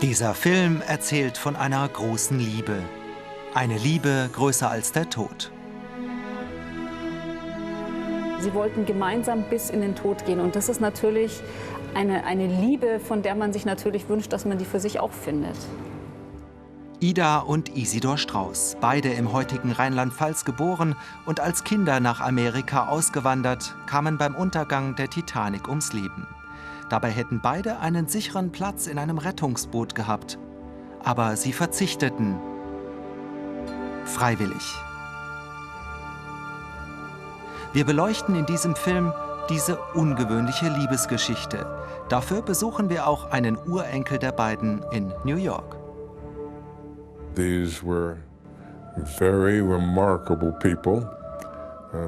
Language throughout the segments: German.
Dieser Film erzählt von einer großen Liebe. Eine Liebe größer als der Tod. Sie wollten gemeinsam bis in den Tod gehen. Und das ist natürlich eine Liebe, von der man sich natürlich wünscht, dass man die für sich auch findet. Ida und Isidor Strauß, beide im heutigen Rheinland-Pfalz geboren und als Kinder nach Amerika ausgewandert, kamen beim Untergang der Titanic ums Leben. Dabei hätten beide einen sicheren Platz in einem Rettungsboot gehabt. Aber sie verzichteten. Freiwillig. Wir beleuchten in diesem Film diese ungewöhnliche Liebesgeschichte. Dafür besuchen wir auch einen Urenkel der beiden in New York.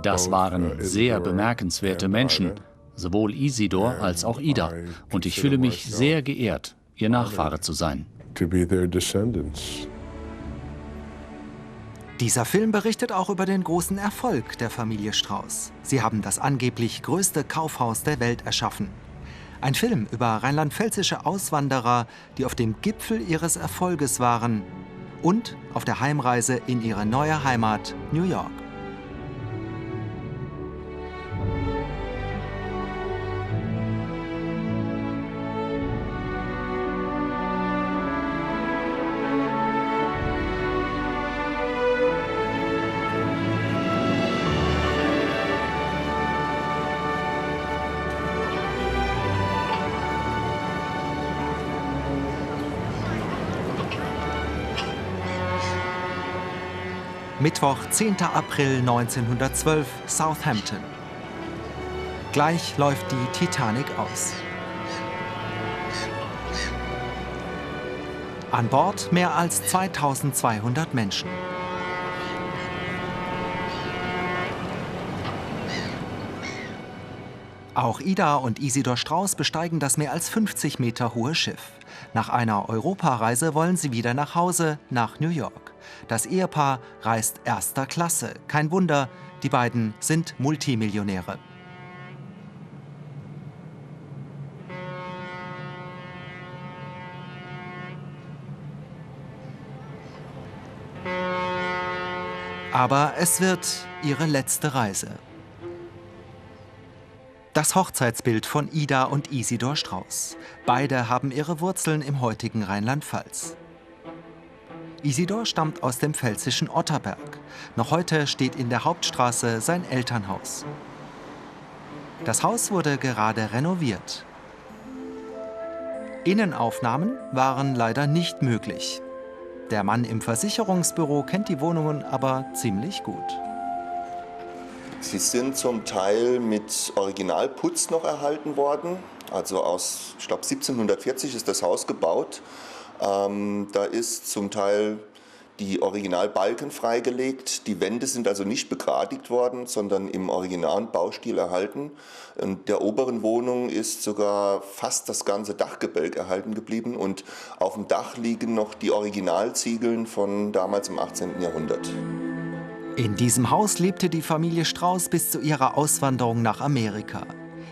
Das waren sehr bemerkenswerte Menschen, sowohl Isidor als auch Ida. Und ich fühle mich sehr geehrt, ihr Nachfahre zu sein. Dieser Film berichtet auch über den großen Erfolg der Familie Strauß. Sie haben das angeblich größte Kaufhaus der Welt erschaffen. Ein Film über rheinland-pfälzische Auswanderer, die auf dem Gipfel ihres Erfolges waren und auf der Heimreise in ihre neue Heimat New York. Mittwoch, 10. April 1912, Southampton. Gleich läuft die Titanic aus. An Bord mehr als 2200 Menschen. Auch Ida und Isidor Strauß besteigen das mehr als 50 Meter hohe Schiff. Nach einer Europareise wollen sie wieder nach Hause, nach New York. Das Ehepaar reist erster Klasse. Kein Wunder, die beiden sind Multimillionäre. Aber es wird ihre letzte Reise. Das Hochzeitsbild von Ida und Isidor Strauß. Beide haben ihre Wurzeln im heutigen Rheinland-Pfalz. Isidor stammt aus dem pfälzischen Otterberg. Noch heute steht in der Hauptstraße sein Elternhaus. Das Haus wurde gerade renoviert. Innenaufnahmen waren leider nicht möglich. Der Mann im Versicherungsbüro kennt die Wohnungen aber ziemlich gut. Sie sind zum Teil mit Originalputz noch erhalten worden. Also aus, ich glaube, 1740 ist das Haus gebaut. Da ist zum Teil die Originalbalken freigelegt. Die Wände sind also nicht begradigt worden, sondern im originalen Baustil erhalten. In der oberen Wohnung ist sogar fast das ganze Dachgebälk erhalten geblieben. Und auf dem Dach liegen noch die Originalziegeln von damals im 18. Jahrhundert. In diesem Haus lebte die Familie Strauß bis zu ihrer Auswanderung nach Amerika.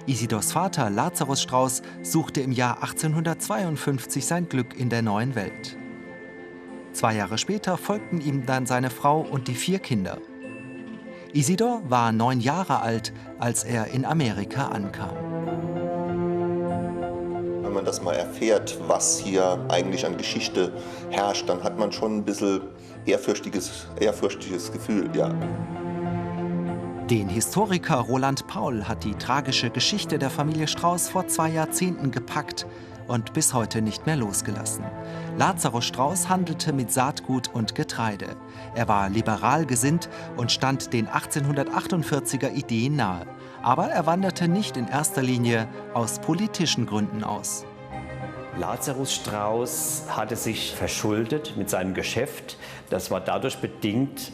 Isidors Vater Lazarus Strauß suchte im Jahr 1852 sein Glück in der neuen Welt. 2 Jahre später folgten ihm dann seine Frau und die 4 Kinder. Isidor war 9 Jahre alt, als er in Amerika ankam. Wenn man das mal erfährt, was hier eigentlich an Geschichte herrscht, dann hat man schon ein bisschen ehrfürchtiges Gefühl, ja. Den Historiker Roland Paul hat die tragische Geschichte der Familie Strauß vor 2 Jahrzehnten gepackt und bis heute nicht mehr losgelassen. Lazarus Strauß handelte mit Saatgut und Getreide. Er war liberal gesinnt und stand den 1848er Ideen nahe. Aber er wanderte nicht in erster Linie aus politischen Gründen aus. Lazarus Strauß hatte sich verschuldet mit seinem Geschäft. Das war dadurch bedingt,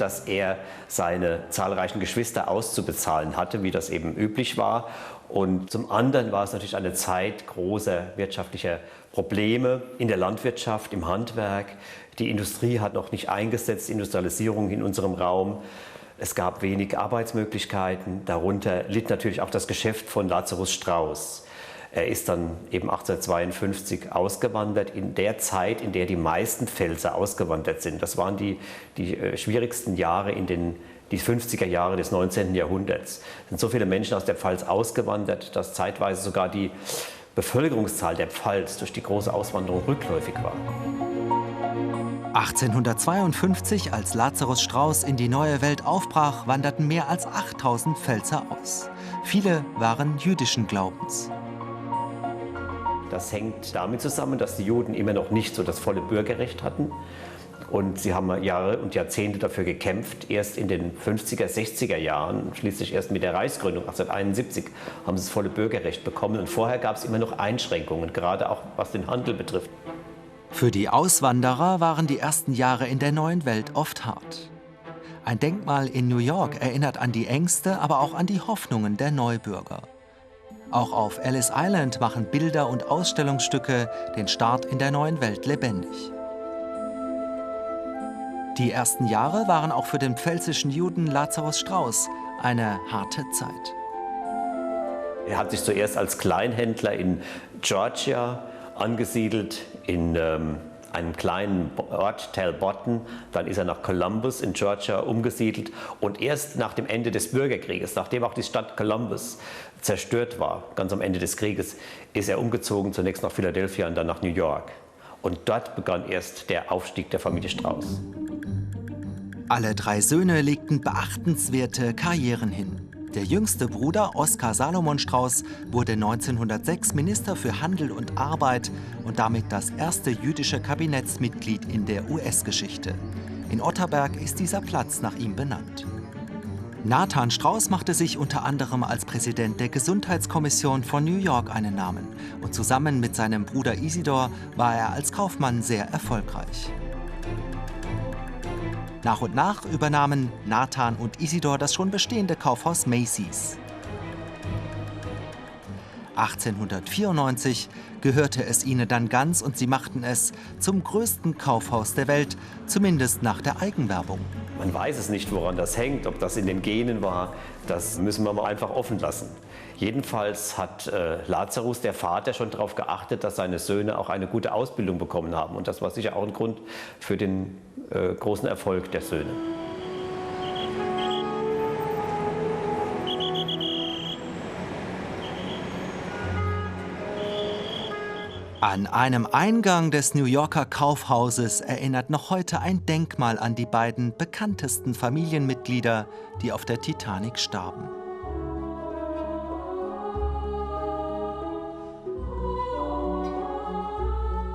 dass er seine zahlreichen Geschwister auszubezahlen hatte, wie das eben üblich war. Und zum anderen war es natürlich eine Zeit großer wirtschaftlicher Probleme in der Landwirtschaft, im Handwerk. Die Industrie hat noch nicht eingesetzt, Industrialisierung in unserem Raum. Es gab wenig Arbeitsmöglichkeiten. Darunter litt natürlich auch das Geschäft von Lazarus Strauß. Er ist dann eben 1852 ausgewandert, in der Zeit, in der die meisten Pfälzer ausgewandert sind. Das waren die schwierigsten Jahre die 50er Jahre des 19. Jahrhunderts. Es sind so viele Menschen aus der Pfalz ausgewandert, dass zeitweise sogar die Bevölkerungszahl der Pfalz durch die große Auswanderung rückläufig war. 1852, als Lazarus Strauß in die neue Welt aufbrach, wanderten mehr als 8000 Pfälzer aus. Viele waren jüdischen Glaubens. Das hängt damit zusammen, dass die Juden immer noch nicht so das volle Bürgerrecht hatten. Und sie haben Jahre und Jahrzehnte dafür gekämpft. Erst in den 50er, 60er Jahren, schließlich erst mit der Reichsgründung 1871, haben sie das volle Bürgerrecht bekommen. Und vorher gab es immer noch Einschränkungen, gerade auch was den Handel betrifft. Für die Auswanderer waren die ersten Jahre in der neuen Welt oft hart. Ein Denkmal in New York erinnert an die Ängste, aber auch an die Hoffnungen der Neubürger. Auch auf Ellis Island machen Bilder und Ausstellungsstücke den Start in der neuen Welt lebendig. Die ersten Jahre waren auch für den pfälzischen Juden Lazarus Strauß eine harte Zeit. Er hat sich zuerst als Kleinhändler in Georgia angesiedelt, in einem kleinen Ort, Talbotton. Dann ist er nach Columbus in Georgia umgesiedelt. Und erst nach dem Ende des Bürgerkrieges, nachdem auch die Stadt Columbus zerstört war, ganz am Ende des Krieges, ist er umgezogen, zunächst nach Philadelphia und dann nach New York. Und dort begann erst der Aufstieg der Familie Strauß. Alle drei Söhne legten beachtenswerte Karrieren hin. Der jüngste Bruder, Oskar Salomon Strauß, wurde 1906 Minister für Handel und Arbeit und damit das erste jüdische Kabinettsmitglied in der US-Geschichte. In Otterberg ist dieser Platz nach ihm benannt. Nathan Strauß machte sich unter anderem als Präsident der Gesundheitskommission von New York einen Namen. Und zusammen mit seinem Bruder Isidor war er als Kaufmann sehr erfolgreich. Nach und nach übernahmen Nathan und Isidor das schon bestehende Kaufhaus Macy's. 1894 gehörte es ihnen dann ganz und sie machten es zum größten Kaufhaus der Welt, zumindest nach der Eigenwerbung. Man weiß es nicht, woran das hängt, ob das in den Genen war, das müssen wir mal einfach offen lassen. Jedenfalls hat Lazarus, der Vater, schon darauf geachtet, dass seine Söhne auch eine gute Ausbildung bekommen haben. Und das war sicher auch ein Grund für den großen Erfolg der Söhne. An einem Eingang des New Yorker Kaufhauses erinnert noch heute ein Denkmal an die beiden bekanntesten Familienmitglieder, die auf der Titanic starben.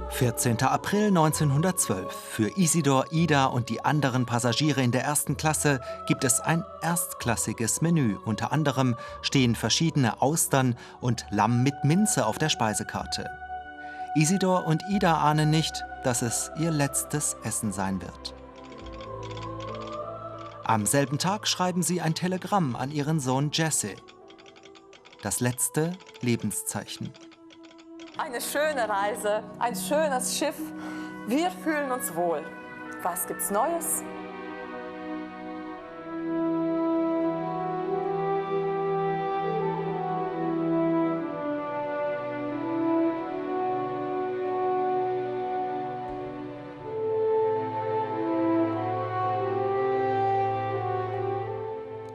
»14. April 1912. Für Isidor, Ida und die anderen Passagiere in der ersten Klasse gibt es ein erstklassiges Menü. Unter anderem stehen verschiedene Austern und Lamm mit Minze auf der Speisekarte. Isidor und Ida ahnen nicht, dass es ihr letztes Essen sein wird. Am selben Tag schreiben sie ein Telegramm an ihren Sohn Jesse. Das letzte Lebenszeichen. Eine schöne Reise, ein schönes Schiff. Wir fühlen uns wohl. Was gibt's Neues?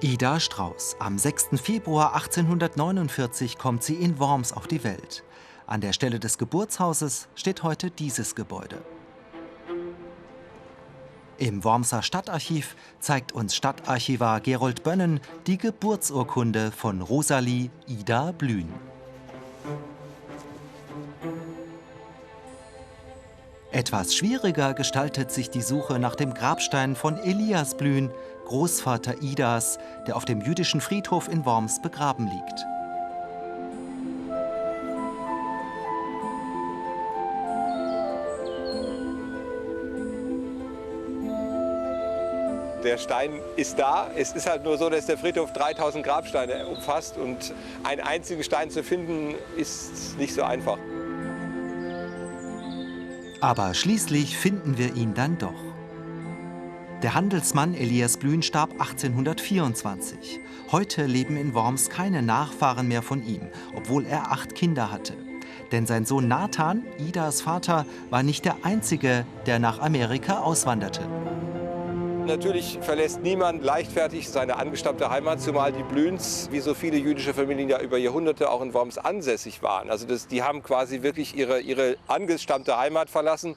Ida Strauß. Am 6. Februar 1849 kommt sie in Worms auf die Welt. An der Stelle des Geburtshauses steht heute dieses Gebäude. Im Wormser Stadtarchiv zeigt uns Stadtarchivar Gerold Bönnen die Geburtsurkunde von Rosalie Ida Blühn. Etwas schwieriger gestaltet sich die Suche nach dem Grabstein von Elias Blühn, Großvater Idas, der auf dem jüdischen Friedhof in Worms begraben liegt. Der Stein ist da. Es ist halt nur so, dass der Friedhof 3000 Grabsteine umfasst und einen einzigen Stein zu finden, ist nicht so einfach. Aber schließlich finden wir ihn dann doch. Der Handelsmann Elias Blühn starb 1824. Heute leben in Worms keine Nachfahren mehr von ihm, obwohl er 8 Kinder hatte. Denn sein Sohn Nathan, Idas Vater, war nicht der Einzige, der nach Amerika auswanderte. Natürlich verlässt niemand leichtfertig seine angestammte Heimat, zumal die Blühns, wie so viele jüdische Familien, ja über Jahrhunderte auch in Worms ansässig waren. Also die haben quasi wirklich ihre angestammte Heimat verlassen.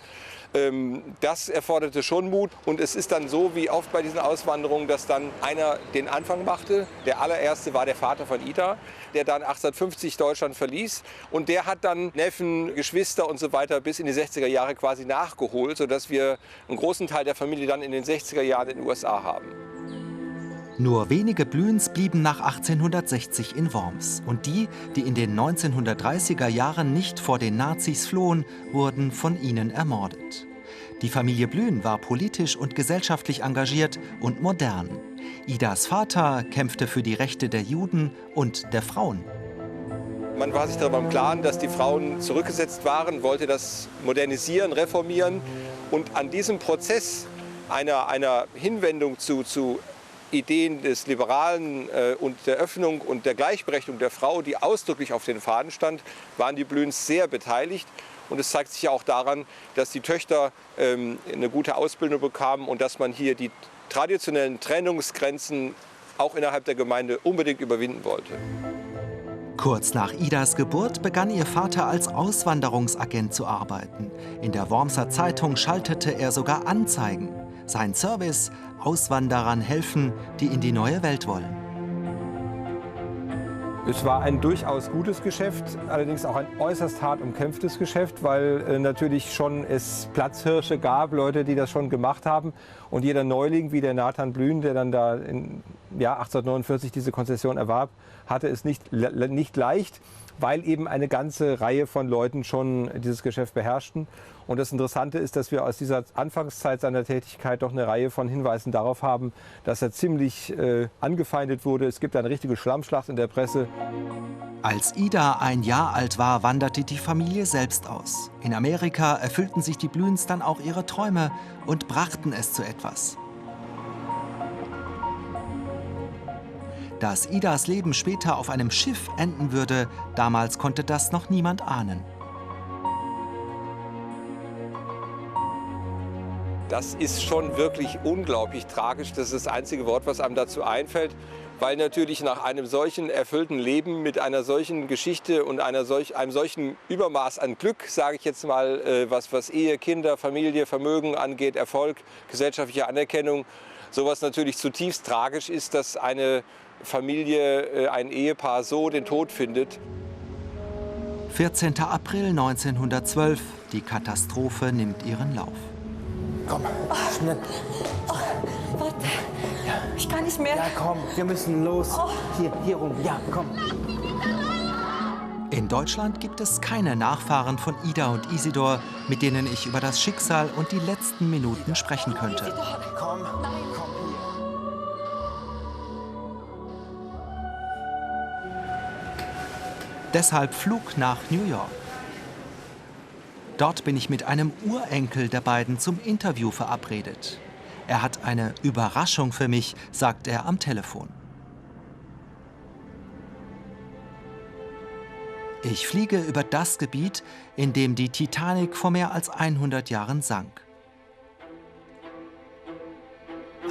Das erforderte schon Mut. Und es ist dann so, wie oft bei diesen Auswanderungen, dass dann einer den Anfang machte. Der allererste war der Vater von Ida, der dann 1850 Deutschland verließ. Und der hat dann Neffen, Geschwister und so weiter bis in die 60er Jahre quasi nachgeholt, sodass wir einen großen Teil der Familie dann in den 60er Jahren in den USA haben. Nur wenige Blühns blieben nach 1860 in Worms. Und die in den 1930er Jahren nicht vor den Nazis flohen, wurden von ihnen ermordet. Die Familie Blühn war politisch und gesellschaftlich engagiert und modern. Idas Vater kämpfte für die Rechte der Juden und der Frauen. Man war sich darüber im Klaren, dass die Frauen zurückgesetzt waren, wollte das modernisieren, reformieren. Und an diesem Prozess einer Hinwendung zu Ideen des Liberalen und der Öffnung und der Gleichberechtigung der Frau, die ausdrücklich auf den Fahnen stand, waren die Blühns sehr beteiligt. Und es zeigt sich ja auch daran, dass die Töchter eine gute Ausbildung bekamen und dass man hier die traditionellen Trennungsgrenzen auch innerhalb der Gemeinde unbedingt überwinden wollte. Kurz nach Idas Geburt begann ihr Vater als Auswanderungsagent zu arbeiten. In der Wormser Zeitung schaltete er sogar Anzeigen. Sein Service: Auswanderern helfen, die in die neue Welt wollen. Es war ein durchaus gutes Geschäft, allerdings auch ein äußerst hart umkämpftes Geschäft, weil natürlich schon es Platzhirsche gab, Leute, die das schon gemacht haben. Und jeder Neuling, wie der Nathan Blühn, der dann da im Jahr 1849 diese Konzession erwarb, hatte es nicht leicht, weil eben eine ganze Reihe von Leuten schon dieses Geschäft beherrschten. Und das Interessante ist, dass wir aus dieser Anfangszeit seiner Tätigkeit doch eine Reihe von Hinweisen darauf haben, dass er ziemlich angefeindet wurde. Es gibt eine richtige Schlammschlacht in der Presse. Als Ida 1 Jahr alt war, wanderte die Familie selbst aus. In Amerika erfüllten sich die Blühns dann auch ihre Träume und brachten es zu etwas. Dass Idas Leben später auf einem Schiff enden würde, damals konnte das noch niemand ahnen. Das ist schon wirklich unglaublich tragisch. Das ist das einzige Wort, was einem dazu einfällt. Weil natürlich nach einem solchen erfüllten Leben mit einer solchen Geschichte und einem solchen Übermaß an Glück, sage ich jetzt mal, was Ehe, Kinder, Familie, Vermögen angeht, Erfolg, gesellschaftliche Anerkennung, sowas natürlich zutiefst tragisch ist, dass eine Familie, ein Ehepaar so den Tod findet. 14. April 1912. Die Katastrophe nimmt ihren Lauf. Komm, schnell. Warte, ich kann nicht mehr. Ja, komm, wir müssen los. Hier rum, ja, komm. In Deutschland gibt es keine Nachfahren von Ida und Isidor, mit denen ich über das Schicksal und die letzten Minuten sprechen könnte. Komm, komm hier. Deshalb Flug nach New York. Dort bin ich mit einem Urenkel der beiden zum Interview verabredet. Er hat eine Überraschung für mich, sagt er am Telefon. Ich fliege über das Gebiet, in dem die Titanic vor mehr als 100 Jahren sank.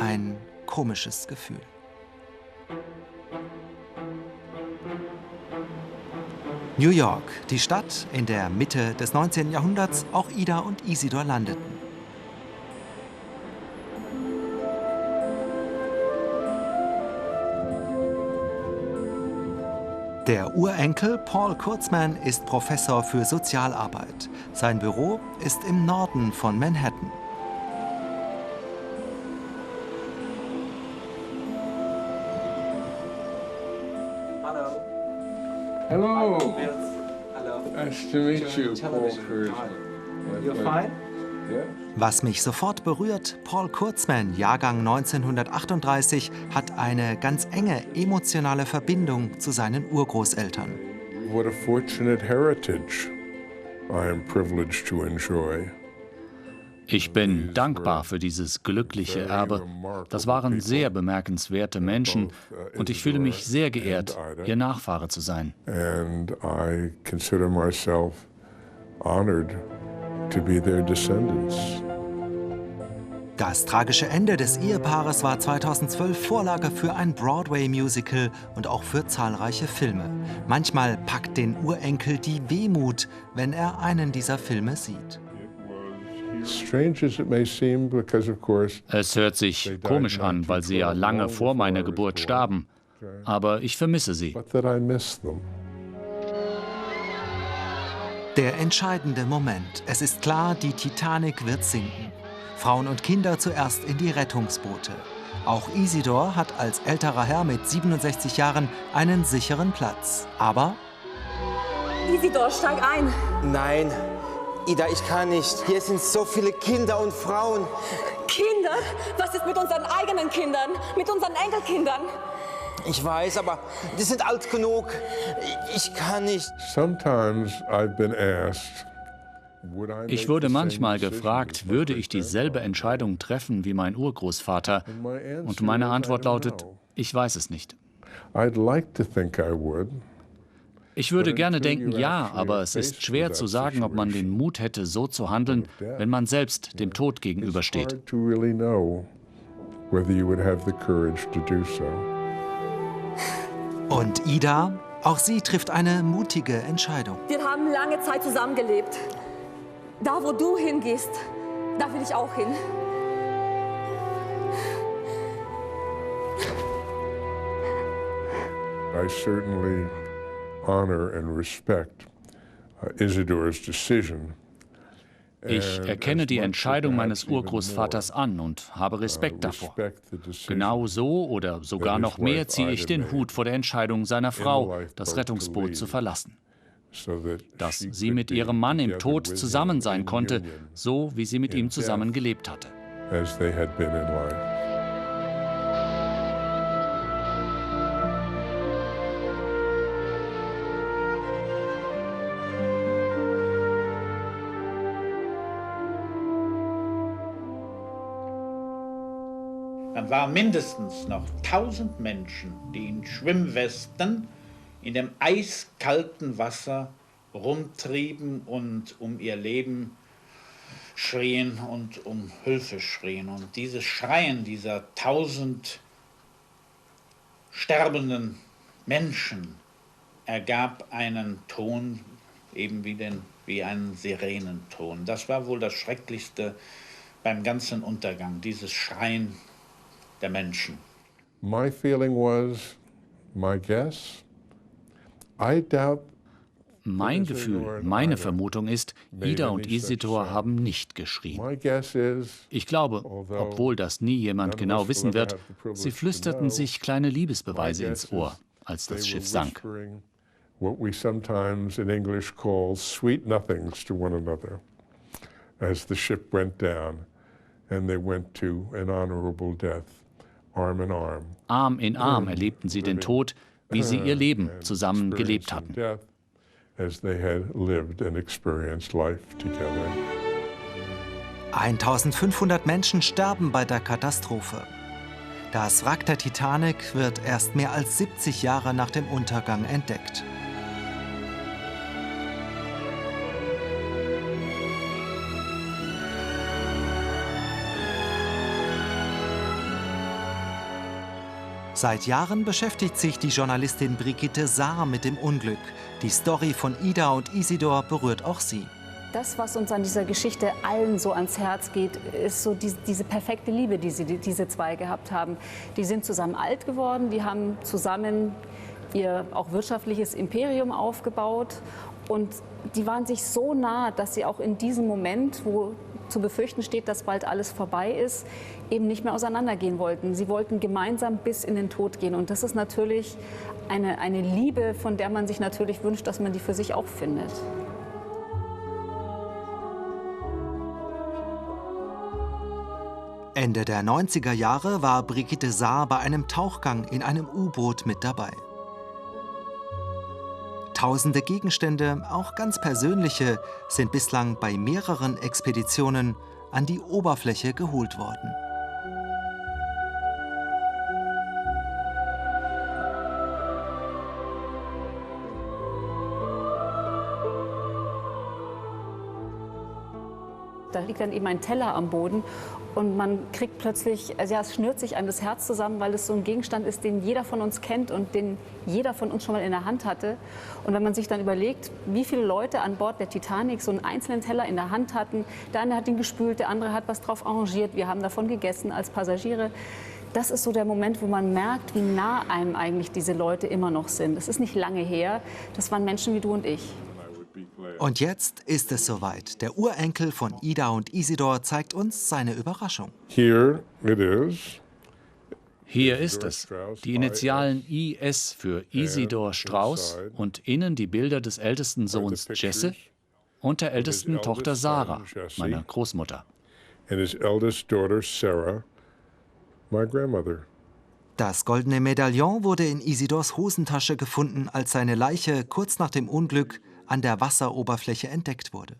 Ein komisches Gefühl. New York, die Stadt, in der Mitte des 19. Jahrhunderts auch Ida und Isidor landeten. Der Urenkel Paul Kurtzman ist Professor für Sozialarbeit. Sein Büro ist im Norden von Manhattan. Hello. Hello. Nice to meet you, Paul Kurtzman. You're fine? Was mich sofort berührt: Paul Kurtzman, Jahrgang 1938, hat eine ganz enge emotionale Verbindung zu seinen Urgroßeltern. What a fortunate heritage I am privileged to enjoy. Ich bin dankbar für dieses glückliche Erbe. Das waren sehr bemerkenswerte Menschen und ich fühle mich sehr geehrt, ihr Nachfahre zu sein. And I consider myself honored to be their descendants. Das tragische Ende des Ehepaares war 2012 Vorlage für ein Broadway-Musical und auch für zahlreiche Filme. Manchmal packt den Urenkel die Wehmut, wenn er einen dieser Filme sieht. Es hört sich komisch an, weil sie ja lange vor meiner Geburt starben. Aber ich vermisse sie. Der entscheidende Moment. Es ist klar, die Titanic wird sinken. Frauen und Kinder zuerst in die Rettungsboote. Auch Isidor hat als älterer Herr mit 67 Jahren einen sicheren Platz. Aber... Isidor, steig ein! Nein, Ida, ich kann nicht. Hier sind so viele Kinder und Frauen. Kinder? Was ist mit unseren eigenen Kindern? Mit unseren Enkelkindern? Ich weiß, aber die sind alt genug. Ich kann nicht. Sometimes I've been asked, ich wurde manchmal gefragt, würde ich dieselbe Entscheidung treffen wie mein Urgroßvater? Und meine Antwort lautet, ich weiß es nicht. Ich würde gerne denken, ja, aber es ist schwer zu sagen, ob man den Mut hätte, so zu handeln, wenn man selbst dem Tod gegenübersteht. Und Ida? Auch sie trifft eine mutige Entscheidung. Wir haben lange Zeit zusammengelebt. Da, wo du hingehst, da will ich auch hin. I certainly honor and respect Isidor's decision. Ich erkenne die Entscheidung meines Urgroßvaters an und habe Respekt davor. Genau so oder sogar noch mehr ziehe ich den Hut vor der Entscheidung seiner Frau, das Rettungsboot zu verlassen. Dass sie mit ihrem Mann im Tod zusammen sein konnte, so wie sie mit ihm zusammen gelebt hatte. Dann waren mindestens noch 1000 Menschen, die in Schwimmwesten in dem eiskalten Wasser rumtrieben und um ihr Leben schrien und um Hilfe schrien. Und dieses Schreien dieser 1000 sterbenden Menschen ergab einen Ton, eben wie einen Sirenenton. Das war wohl das Schrecklichste beim ganzen Untergang, dieses Schreien der Menschen. My feeling was, my guess, I doubt. Mein Gefühl, meine Vermutung ist, Ida und Isidor haben nicht geschrien. Ich glaube, obwohl das nie jemand genau wissen wird, sie flüsterten sich kleine Liebesbeweise ins Ohr, als das Schiff sank. What we sometimes in English call sweet nothings to one another, as the ship went down and they went to an honorable death, arm in arm. Arm in Arm erlebten sie den Tod, wie sie ihr Leben zusammen gelebt hatten. As they had lived and experienced life together. 1500 Menschen sterben bei der Katastrophe. Das Wrack der Titanic wird erst mehr als 70 Jahre nach dem Untergang entdeckt. Seit Jahren beschäftigt sich die Journalistin Brigitte Saar mit dem Unglück. Die Story von Ida und Isidor berührt auch sie. Das, was uns an dieser Geschichte allen so ans Herz geht, ist so diese perfekte Liebe, die diese zwei gehabt haben. Die sind zusammen alt geworden, die haben zusammen ihr auch wirtschaftliches Imperium aufgebaut. Und die waren sich so nah, dass sie auch in diesem Moment, wo zu befürchten steht, dass bald alles vorbei ist, eben nicht mehr auseinandergehen wollten. Sie wollten gemeinsam bis in den Tod gehen. Und das ist natürlich eine Liebe, von der man sich natürlich wünscht, dass man die für sich auch findet. Ende der 90er Jahre war Brigitte Saar bei einem Tauchgang in einem U-Boot mit dabei. Tausende Gegenstände, auch ganz persönliche, sind bislang bei mehreren Expeditionen an die Oberfläche geholt worden. Da liegt dann eben ein Teller am Boden und man kriegt plötzlich, also ja, es schnürt sich einem das Herz zusammen, weil es so ein Gegenstand ist, den jeder von uns kennt und den jeder von uns schon mal in der Hand hatte. Und wenn man sich dann überlegt, wie viele Leute an Bord der Titanic so einen einzelnen Teller in der Hand hatten, der eine hat ihn gespült, der andere hat was drauf arrangiert, wir haben davon gegessen als Passagiere. Das ist so der Moment, wo man merkt, wie nah einem eigentlich diese Leute immer noch sind. Es ist nicht lange her, das waren Menschen wie du und ich. Und jetzt ist es soweit. Der Urenkel von Ida und Isidor zeigt uns seine Überraschung. Hier ist es, die Initialen IS für Isidor Strauss und innen die Bilder des ältesten Sohns Jesse und der ältesten Tochter Sarah, meiner Großmutter. Das goldene Medaillon wurde in Isidors Hosentasche gefunden, als seine Leiche kurz nach dem Unglück an der Wasseroberfläche entdeckt wurde.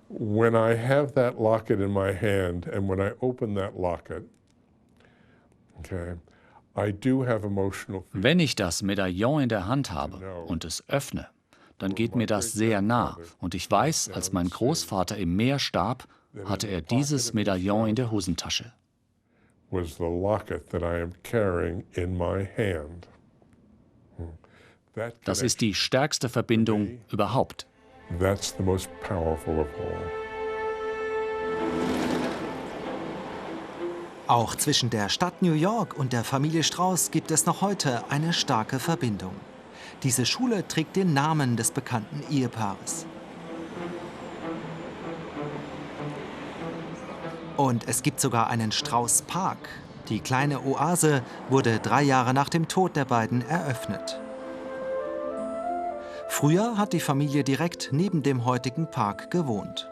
When I have that locket in my hand and when I open that locket, okay, I do have emotional feelings. Wenn ich das Medaillon in der Hand habe und es öffne, dann geht mir das sehr nah. Und ich weiß, als mein Großvater im Meer starb, hatte er dieses Medaillon in der Hosentasche. Was the locket that I am carrying in my hand. Das ist die stärkste Verbindung überhaupt. That's the most powerful of all. Auch zwischen der Stadt New York und der Familie Strauss gibt es noch heute eine starke Verbindung. Diese Schule trägt den Namen des bekannten Ehepaares. Und es gibt sogar einen Strauss Park. Die kleine Oase wurde 3 Jahre nach dem Tod der beiden eröffnet. Früher hat die Familie direkt neben dem heutigen Park gewohnt.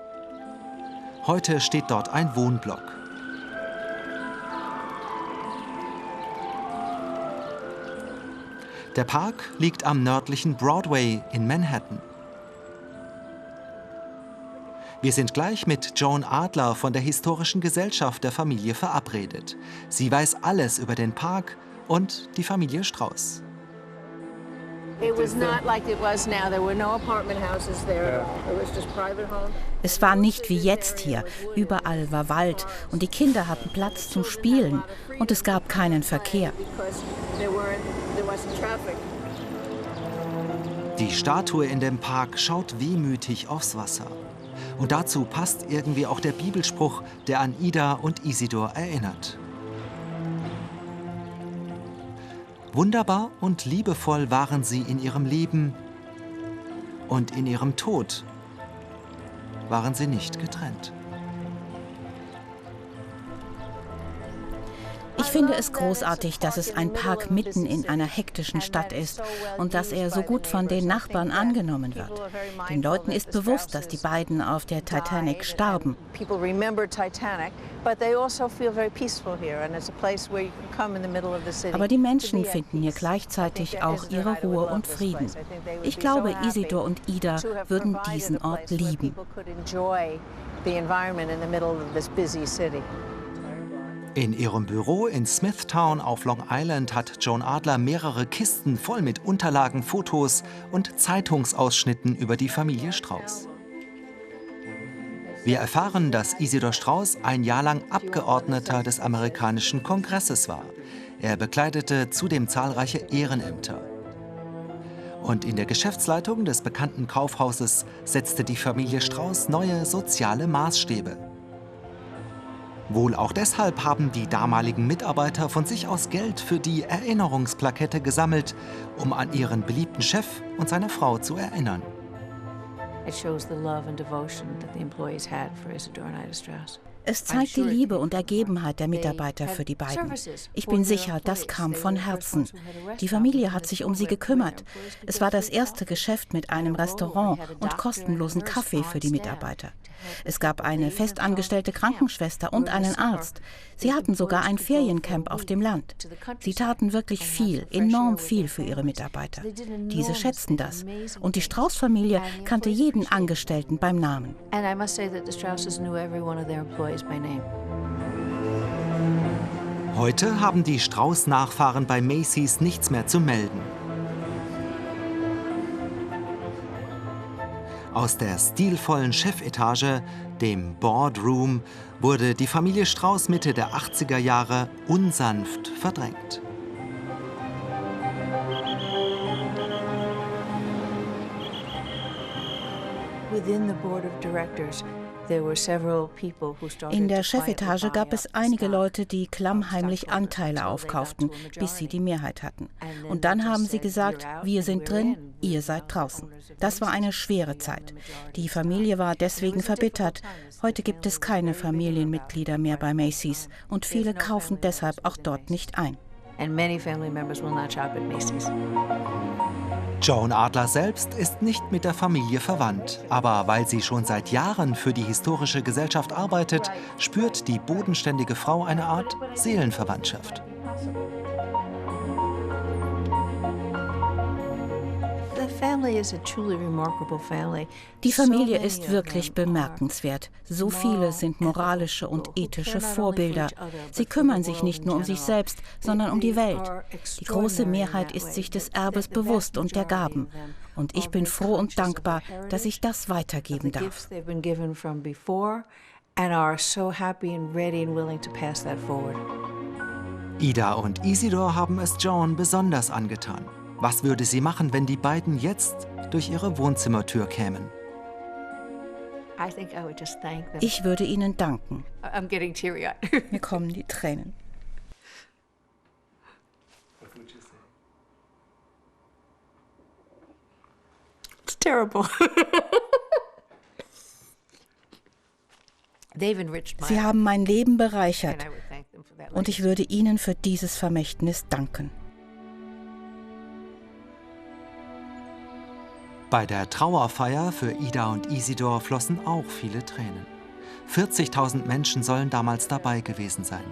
Heute steht dort ein Wohnblock. Der Park liegt am nördlichen Broadway in Manhattan. Wir sind gleich mit Joan Adler von der Historischen Gesellschaft der Familie verabredet. Sie weiß alles über den Park und die Familie Strauss. Es war nicht wie jetzt hier. Überall war Wald und die Kinder hatten Platz zum Spielen und es gab keinen Verkehr. Die Statue in dem Park schaut wehmütig aufs Wasser. Und dazu passt irgendwie auch der Bibelspruch, der an Ida und Isidor erinnert. Wunderbar und liebevoll waren sie in ihrem Leben und in ihrem Tod waren sie nicht getrennt. Ich finde es großartig, dass es ein Park mitten in einer hektischen Stadt ist und dass er so gut von den Nachbarn angenommen wird. Den Leuten ist bewusst, dass die beiden auf der Titanic starben. Aber die Menschen finden hier gleichzeitig auch ihre Ruhe und Frieden. Ich glaube, Isidor und Ida würden diesen Ort lieben. In ihrem Büro in Smithtown auf Long Island hat Joan Adler mehrere Kisten voll mit Unterlagen, Fotos und Zeitungsausschnitten über die Familie Strauss. Wir erfahren, dass Isidor Strauss ein Jahr lang Abgeordneter des amerikanischen Kongresses war. Er bekleidete zudem zahlreiche Ehrenämter. Und in der Geschäftsleitung des bekannten Kaufhauses setzte die Familie Strauss neue soziale Maßstäbe. Wohl auch deshalb haben die damaligen Mitarbeiter von sich aus Geld für die Erinnerungsplakette gesammelt, um an ihren beliebten Chef und seine Frau zu erinnern. Es zeigt die Liebe und Ergebenheit der Mitarbeiter für die beiden. Ich bin sicher, das kam von Herzen. Die Familie hat sich um sie gekümmert. Es war das erste Geschäft mit einem Restaurant und kostenlosen Kaffee für die Mitarbeiter. Es gab eine festangestellte Krankenschwester und einen Arzt. Sie hatten sogar ein Feriencamp auf dem Land. Sie taten wirklich viel, enorm viel für ihre Mitarbeiter. Diese schätzten das. Und die Strauß-Familie kannte jeden Angestellten beim Namen. Heute haben die Strauß-Nachfahren bei Macy's nichts mehr zu melden. Aus der stilvollen Chefetage, dem Boardroom, wurde die Familie Strauß Mitte der 80er Jahre unsanft verdrängt. In der Chefetage gab es einige Leute, die klammheimlich Anteile aufkauften, bis sie die Mehrheit hatten. Und dann haben sie gesagt, wir sind drin, ihr seid draußen. Das war eine schwere Zeit. Die Familie war deswegen verbittert. Heute gibt es keine Familienmitglieder mehr bei Macy's und viele kaufen deshalb auch dort nicht ein. Joan Adler selbst ist nicht mit der Familie verwandt. Aber weil sie schon seit Jahren für die Historische Gesellschaft arbeitet, spürt die bodenständige Frau eine Art Seelenverwandtschaft. Die Familie ist wirklich bemerkenswert. So viele sind moralische und ethische Vorbilder. Sie kümmern sich nicht nur um sich selbst, sondern um die Welt. Die große Mehrheit ist sich des Erbes bewusst und der Gaben. Und ich bin froh und dankbar, dass ich das weitergeben darf. Ida und Isidor haben es Joan besonders angetan. Was würde sie machen, wenn die beiden jetzt durch ihre Wohnzimmertür kämen? Ich würde ihnen danken. Mir kommen die Tränen. It's terrible. Sie haben mein Leben bereichert und ich würde ihnen für dieses Vermächtnis danken. Bei der Trauerfeier für Ida und Isidor flossen auch viele Tränen. 40.000 Menschen sollen damals dabei gewesen sein.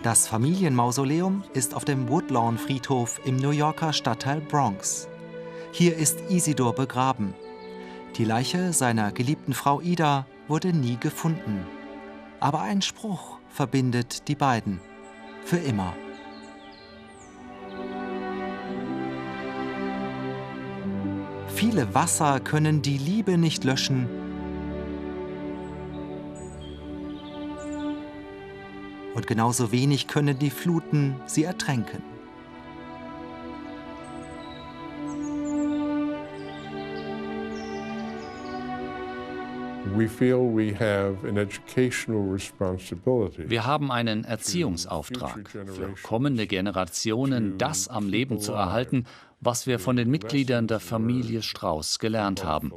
Das Familienmausoleum ist auf dem Woodlawn-Friedhof im New Yorker Stadtteil Bronx. Hier ist Isidor begraben. Die Leiche seiner geliebten Frau Ida wurde nie gefunden. Aber ein Spruch verbindet die beiden. Für immer. Viele Wasser können die Liebe nicht löschen. Und genauso wenig können die Fluten sie ertränken. Wir haben einen Erziehungsauftrag, für kommende Generationen das am Leben zu erhalten, was wir von den Mitgliedern der Familie Strauß gelernt haben.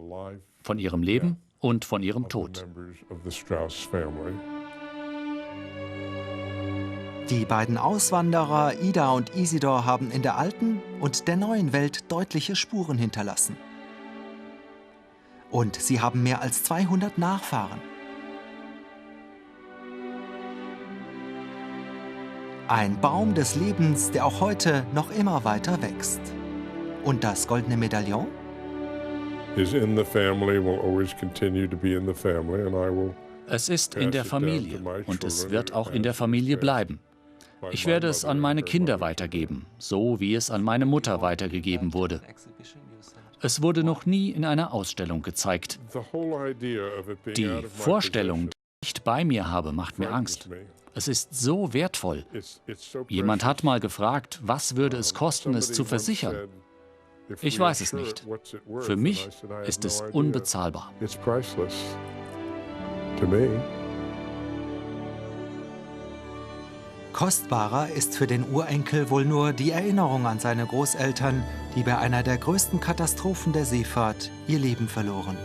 Von ihrem Leben und von ihrem Tod. Die beiden Auswanderer, Ida und Isidor, haben in der alten und der neuen Welt deutliche Spuren hinterlassen. Und sie haben mehr als 200 Nachfahren. Ein Baum des Lebens, der auch heute noch immer weiter wächst. Und das goldene Medaillon? Es ist in der Familie und es wird auch in der Familie bleiben. Ich werde es an meine Kinder weitergeben, so wie es an meine Mutter weitergegeben wurde. Es wurde noch nie in einer Ausstellung gezeigt. Die Vorstellung, die ich nicht bei mir habe, macht mir Angst. Es ist so wertvoll. Jemand hat mal gefragt, was würde es kosten, es zu versichern? Ich weiß es nicht. Für mich ist es unbezahlbar. Kostbarer ist für den Urenkel wohl nur die Erinnerung an seine Großeltern, die bei einer der größten Katastrophen der Seefahrt ihr Leben verloren.